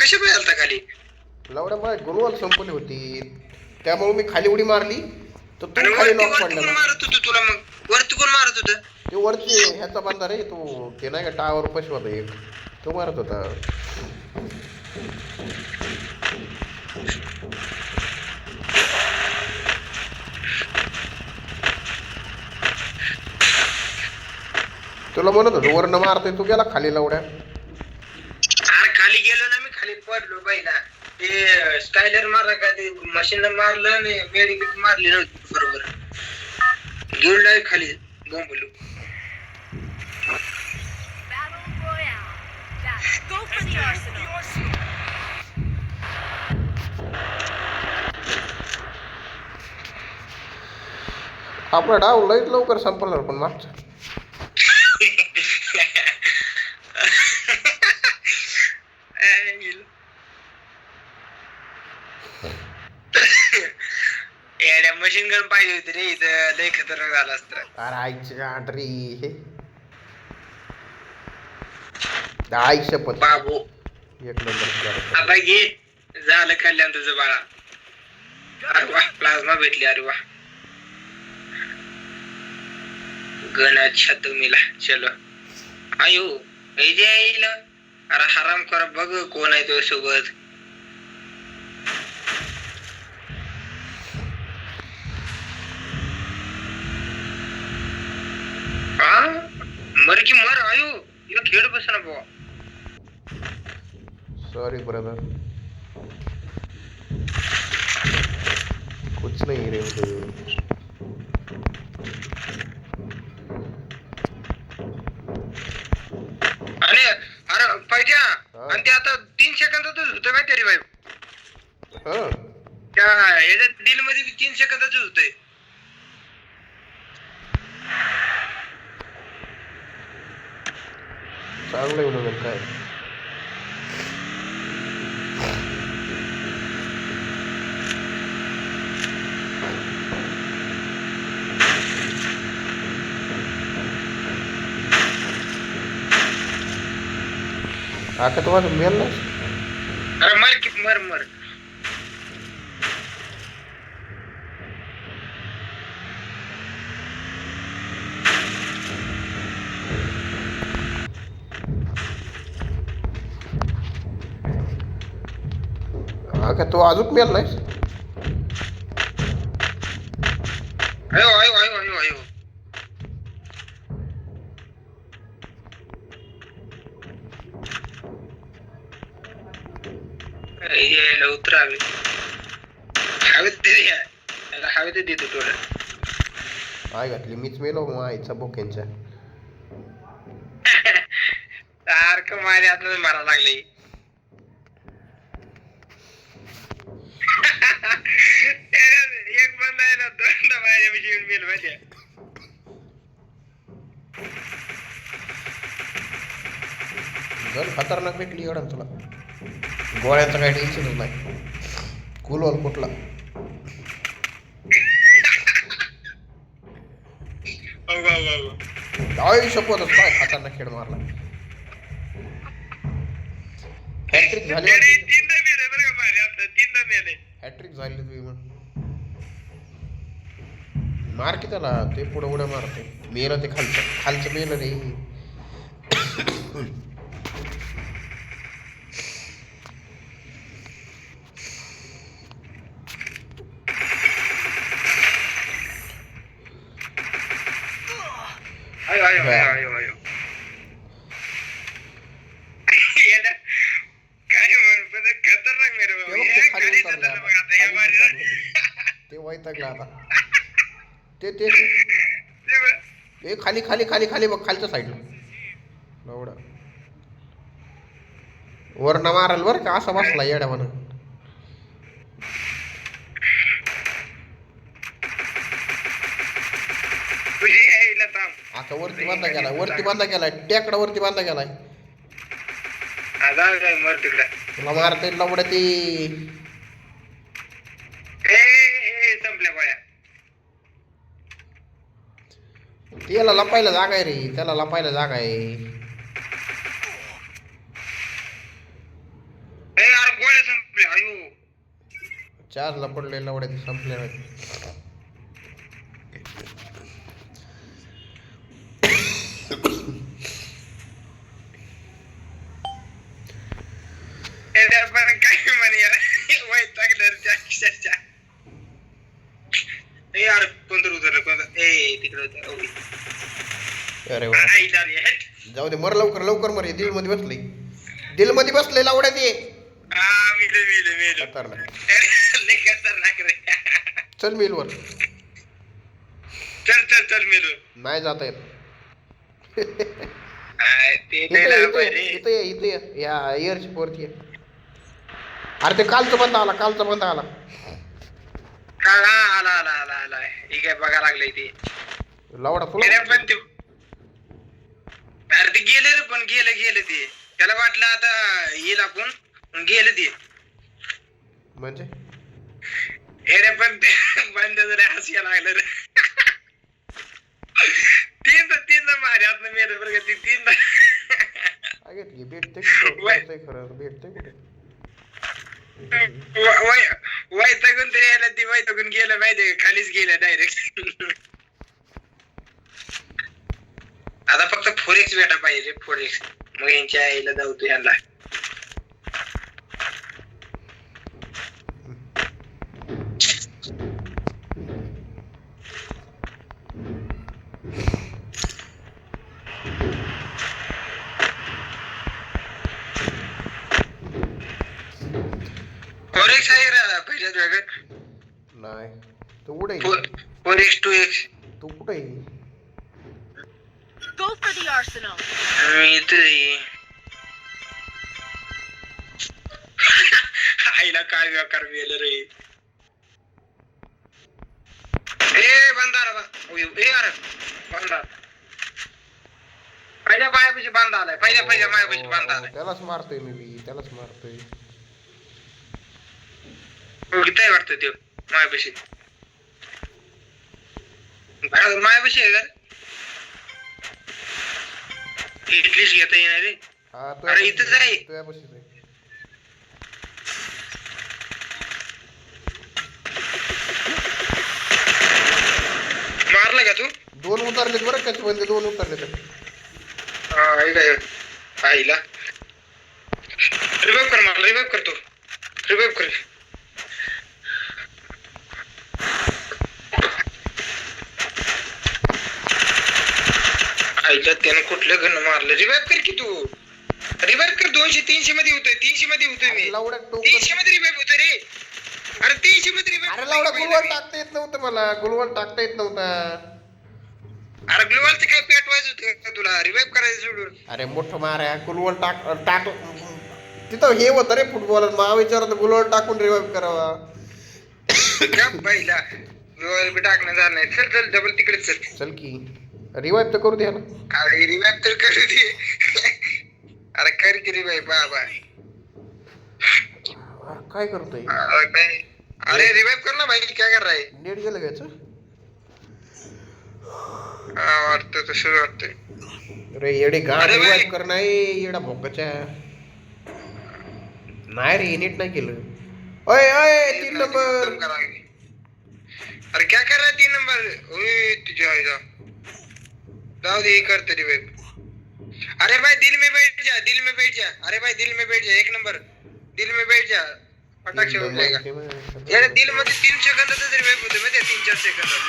कशा पाय आलता खाली? लवड्यामुळे गुलवाल संपली होती त्यामुळे मी खाली उडी मारली तर आणि तू खाली वरती नॉक वरती पडला कोण ना. मारत होतं तुला? मग वरती कोण मारत होतं? ते वरती ह्याचा बांधा रे तो ते नाही का टावर पशी होता एक तो मारत होता. तुला म्हणत होतो वरनं मारतोय तू गेला खाली लवड्या. अरे खाली गेलो ना, मी खाली पडलो पहिला. ते स्कायलर मारला का, ते मशीन मारलं आणि मेडिकेट मारली नव्हती बरोबर. गेलो खाली बोंबलो. आपला डाव लईच लवकर संपला पण मागचा. येड्या मशीन गन पाहिजे होती रे, इथं लय खतरनाक झालं असतं. अरे आईची गांडरी हे आई शपथ बाबू एक नंबर. आता घे, झालं कल्याण तुझं बाळा. अरे वा, प्लाझ्मा भेटली. अरे वा, गण अच्छा तुम्हीला. चलो आयो हे जे येईल. अरे हराम कर, बघ कोण आहे तो सोबत. मर की मर. आयो ये खेळ बस ना बुवा. सॉरी ब्रदर कुछ नहीं रे आणि अरे पाहिजे. आणि ते आता 3 सेकंदातच होतं माहिती रे भाई. हा त्या ह्याच्या डील मध्ये 3 सेकंदातच होतंय. चांगलं आहे म्हणून काय. आता तुम्हाला मेल ना. अरे मर की मर मर. का तू अजून मेल नाहीस. आयो आयो आयो आयो आयो. यायला उतरावे हवेत दे. याला हवेत देतो थोडं. आय घातली मीच मेलो आईचा बोक्यांच्या. सारखं माझ्या हातनं मारा लागले. एक बंदा आहे ना, दोनदा माझ्या येऊन मेल माझ्या. जर खतरनाक भेटली एवढा तुला गोळ्याचं काही टेन्शनच नाही. कुलवाल कुठला आई शपथच काय खतरनाक खेळ मारला. हॅट्रिक झाली. तीनदा मेले बरं का माझ्या हातनं, तीनदा मेले. हॅट्रिक झाली तुझी मग मार की त्याला. ते पुढं उड्या मारते मेलं ते खालचं खालचं मेलं रे. आयो आयो आयो आयो आयो. काय म्हणून खतरनाक मेरे बाबा. ते वैतागला आता. ते ते ते खाली खाली खाली खाली बघ खालच्या साईडला एवढा वरनं माराल बरं का असा बसला येड्या म्हणून. आता वरती बांधा गेलाय. वरती बांधा गेलाय. टेकडा वरती बांधा गेलाय. मर तिकडे. तुला मारता येईल लवड्या ती. संपल्या बाया. त्याला लपायला जागा आहे रे. त्याला लपायला जागा आहे. चार्जला पडलेला एवढ्या संपल्या पण काय म्हणे वैतागलं त्या अक्षरशः. ए यार कोणतं उतरलं कोणतं ए तिकडे होतं. अरे वा आईला रे हेट. जाऊ दे मर लवकर लवकर मर दिल मध्ये बसले दिल मध्ये बसले लावड्यात ये मेलो खतरनाक लय खतरनाक रे. चल मिलवर चल मेलो. नाही जाता येत ते इथे नाही इथे रे. इथे इथे या एअरशिप वरती आहे. अरे ते कालचं बंद आला का आला हे काय बघा लागलंय ते. लावडा अरे तुला पण ते अरे ते गेले रे पण गेलं ते. त्याला वाटलं आता येईल आपण गेलं ते. म्हणजे अरे पण ते बंद जरा हसायला लागलं रे. तीनदा माझ्या हातनं मेलं बरं का ते तीनदा. काय घेतली भेटते कुठे खरं भेटते कुठे वैतागून तरी यायला ती वैतागून गेलं माहितीये का खालीच गेलं डायरेक्ट. आता फक्त फोरेक्स भेटा पाहिजे फोरेक्स. मग यांच्या आईला धावतो यांना. फोरेक्स आहे का पहिल्याच वेगळं. नाही तू कुठे फोरेक्स 2x. तू कुठे Go for the arsenal. मी इथे आईला काय व्याकार गेलं रे. ए बंदारा ए अरे बंदार पहिल्या पायापाशी बांधा आलाय. पहिल्या पायापाशी बांधा आलाय. त्यालाच मारतोय मी त्यालाच मारतोय किती वाटतं ते मायापाशी मायापाशी आहे का इटलीच घेता येणार रे. हा अरे इथंच आहे. तुझ्यापाशीच आहे मारलं का तू. दोन उतरलेत बरं त्याचे बंदे दोन उतरले आईला रिवाइव कर मला रिवाइव करतो रिवाइव कर. आईला त्यानं कुठलं गण मारलं. रिवाइव कर की तू रिवाइव कर. 200-300 मध्ये होतोय 300 मध्ये होतोय मी. लावड्या 300 मध्ये रिवाइव होतोय रे. अरे 300 मध्ये रिवाइव. अरे लावडा गुलवल टाकता येत नव्हतं मला गुलवल टाकता येत नव्हता. अरे ग्लोबलचं काय पेट वाज होतं का तुला रिवाइव करायचं सोडून. अरे मोठं माऱ्या गुलवल टाक तिथं हे होतं रे फुटबॉल मा विचारत गुलवल टाकून रिवाइव करावा. पहिला ग्लोबल बी टाकणं झालं नाही. चल डबल तिकडेच चल. चल की रिवाइव तर करू दे ना. अरे रिवाइव तर करू दे. अरे कर की रिवाइव बाबा. काय करतोय अरे रिवाइव कर ना भाई काय कर रहा है. नेट गेलं घ्यायचं वाटतं तसं वाटतंय. अरे येडे गाड अरे बाई. रिवाइव कर नाही येडा भोकाच्या नाही रे नीट नाही केलं. ओय ओय 3 नंबर अरे क्या कर रहा है 3 नंबर. ओए तुझे आएगा दाव दे करते रिवाइव. अरे भाई दिल में बैठ जा. अरे भाई दिल में बैठ जा. 1 नंबर दिल में बैठ जा फटाक से हो जाएगा. यार दिल मध्ये 3 सेकंदातच रिवाइव होते माहिती 3-4 सेकंदात.